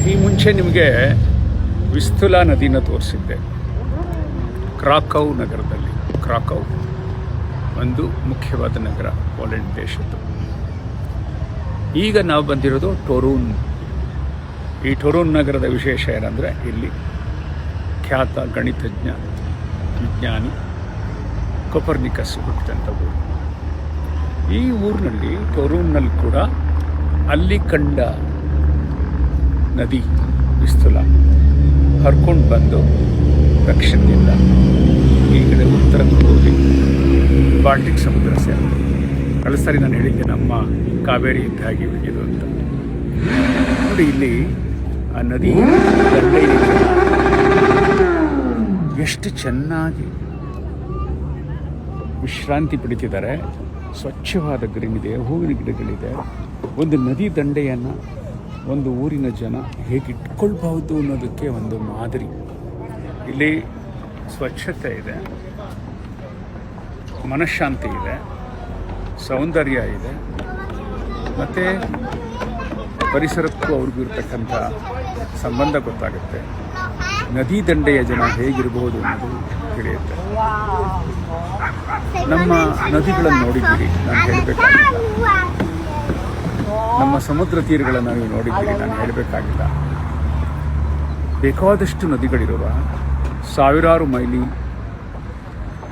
ಈ ಮುಂಚೆ ನಿಮಗೆ ವಿಸ್ತುಲಾ ನದಿನ ತೋರಿಸಿದ್ದೆ. ಕ್ರಾಕೌ ನಗರದಲ್ಲಿ. ಕ್ರಾಕೌ ಒಂದು ಮುಖ್ಯವಾದ ನಗರ ಪೋಲೆಂಡ್ ದೇಶದ್ದು. ಈಗ ನಾವು ಬಂದಿರೋದು ಟೊರೂನ್. ಈ ಟೊರೂನ್ ನಗರದ ವಿಶೇಷ ಏನಂದರೆ ಇಲ್ಲಿ ಖ್ಯಾತ ಗಣಿತಜ್ಞ ವಿಜ್ಞಾನಿ ಕೊಪರ್ನಿಕಸ್ ಹುಟ್ಟಿದಂಥ ಊರು. ಈ ಊರಿನಲ್ಲಿ ಟೊರೂನ್ನಲ್ಲಿ ಕೂಡ ಅಲ್ಲಿ ಕಂಡ ನದಿ ವಿಸ್ತುಲಾ ಹರ್ಕೊಂಡು ಬಂದು ದಕ್ಷಿಣದಿಂದ ಈ ಕಡೆ ಉತ್ತರಕ್ಕೆ ಹೋಗಿ ಬಾಲ್ಟಿಕ್ ಸಮುದ್ರ ಸೇರಿದೆ. ಕಳೆದ ಸಾರಿ ನಾನು ಹೇಳಿದ್ದೆ ನಮ್ಮ ಕಾವೇರಿ ಇದ್ದಾಗಿ ಇದು ಅಂತ. ನೋಡಿ ಇಲ್ಲಿ ಆ ನದಿ ದಂಡೆ ಎಷ್ಟು ಚೆನ್ನಾಗಿ ವಿಶ್ರಾಂತಿ ಪಡಿತಿದ್ದಾರೆ. ಸ್ವಚ್ಛವಾದ ಗ್ರೀನ್ ಇದೆ, ಹೂವಿನ ಗಿಡಗಳಿದೆ. ಒಂದು ನದಿ ದಂಡೆಯನ್ನು ಒಂದು ಊರಿನ ಜನ ಹೇಗೆ ಇಟ್ಕೊಳ್ಬಹುದು ಅನ್ನೋದಕ್ಕೆ ಒಂದು ಮಾದರಿ. ಇಲ್ಲಿ ಸ್ವಚ್ಛತೆ ಇದೆ, ಮನಃಶಾಂತಿ ಇದೆ, ಸೌಂದರ್ಯ ಇದೆ, ಮತ್ತು ಪರಿಸರಕ್ಕೂ ಅವ್ರಿಗೂ ಇರ್ತಕ್ಕಂಥ ಸಂಬಂಧ ಗೊತ್ತಾಗುತ್ತೆ. ನದಿ ದಂಡೆಯ ಜನ ಹೇಗಿರಬಹುದು ಅನ್ನೋದು ತಿಳಿಯುತ್ತೆ. ನಮ್ಮ ನದಿಗಳನ್ನು ನೋಡಿದ್ದೀರಿ, ನಾನು ಹೇಳಬೇಕಾಗಿಲ್ಲ. ನಮ್ಮ ಸಮುದ್ರ ತೀರಗಳನ್ನು ನೀವು ನೋಡಿದ್ದೀರಿ, ನಾನು ಹೇಳಬೇಕಾಗಿಲ್ಲ. ಬೇಕಾದಷ್ಟು ನದಿಗಳಿರುವ ಸಾವಿರಾರು ಮೈಲಿ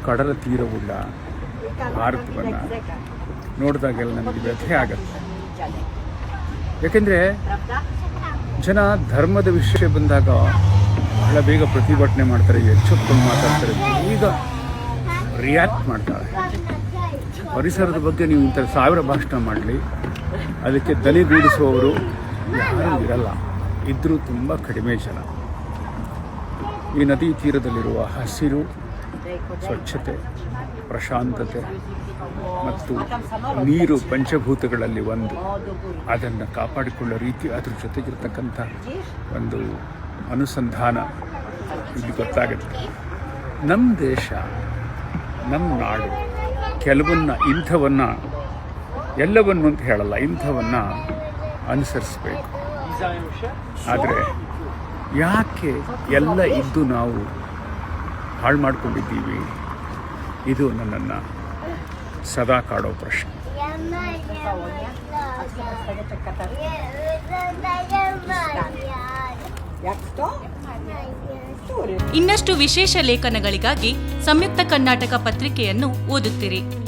ಕಡಲ ತೀರವುಳ್ಳ ಭಾರತವನ್ನು ನೋಡಿದಾಗೆಲ್ಲ ನಮಗೆ ವ್ಯಥೆ ಆಗುತ್ತೆ. ಯಾಕೆಂದರೆ ಜನ ಧರ್ಮದ ವಿಷಯ ಬಂದಾಗ ಬಹಳ ಬೇಗ ಪ್ರತಿಭಟನೆ ಮಾಡ್ತಾರೆ, ಎಚ್ಚೆತ್ತುಕೊಂಡು ಮಾತಾಡ್ತಾರೆ, ಈಗ ರಿಯಾಕ್ಟ್ ಮಾಡ್ತಾರೆ. ಪರಿಸರದ ಬಗ್ಗೆ ನೀವು ಇಂಥ 1000 ಭಾಷಣ ಮಾಡಲಿ, ಅದಕ್ಕೆ ದನಿಗೂಡಿಸುವವರು ಯಾರೂ ಇರಲ್ಲ. ಇದ್ದರೂ ತುಂಬ ಕಡಿಮೆ ಜನ. ಈ ನದಿ ತೀರದಲ್ಲಿರುವ ಹಸಿರು, ಸ್ವಚ್ಛತೆ, ಪ್ರಶಾಂತತೆ ಮತ್ತು ನೀರು ಪಂಚಭೂತಗಳಲ್ಲಿ ಒಂದು. ಅದನ್ನು ಕಾಪಾಡಿಕೊಳ್ಳೋ ರೀತಿ, ಅದ್ರ ಜೊತೆಗಿರ್ತಕ್ಕಂಥ ಒಂದು ಅನುಸಂಧಾನ ಇಲ್ಲಿ ಗೊತ್ತಾಗುತ್ತೆ. ನಮ್ಮ ದೇಶ, ನಮ್ಮ ನಾಡು ಕೆಲವನ್ನ ಇಂಥವನ್ನು ಎಲ್ಲವನ್ನು ಅಂತ ಹೇಳಲ್ಲ, ಇಂಥವನ್ನು ಅನುಸರಿಸಬೇಕು. ಆದರೆ ಯಾಕೆ ಎಲ್ಲ ಇದ್ದು ನಾವು ಹಾಳು ಮಾಡ್ಕೊಂಡಿದ್ದೀವಿ? ಇದು ನನ್ನನ್ನು ಸದಾ ಕಾಡೋ ಪ್ರಶ್ನೆ. ಇನ್ನಷ್ಟು ವಿಶೇಷ ಲೇಖನಗಳಿಗಾಗಿ ಸಂಯುಕ್ತ ಕರ್ನಾಟಕ ಪತ್ರಿಕೆಯನ್ನು ಓದುತ್ತಿರಿ.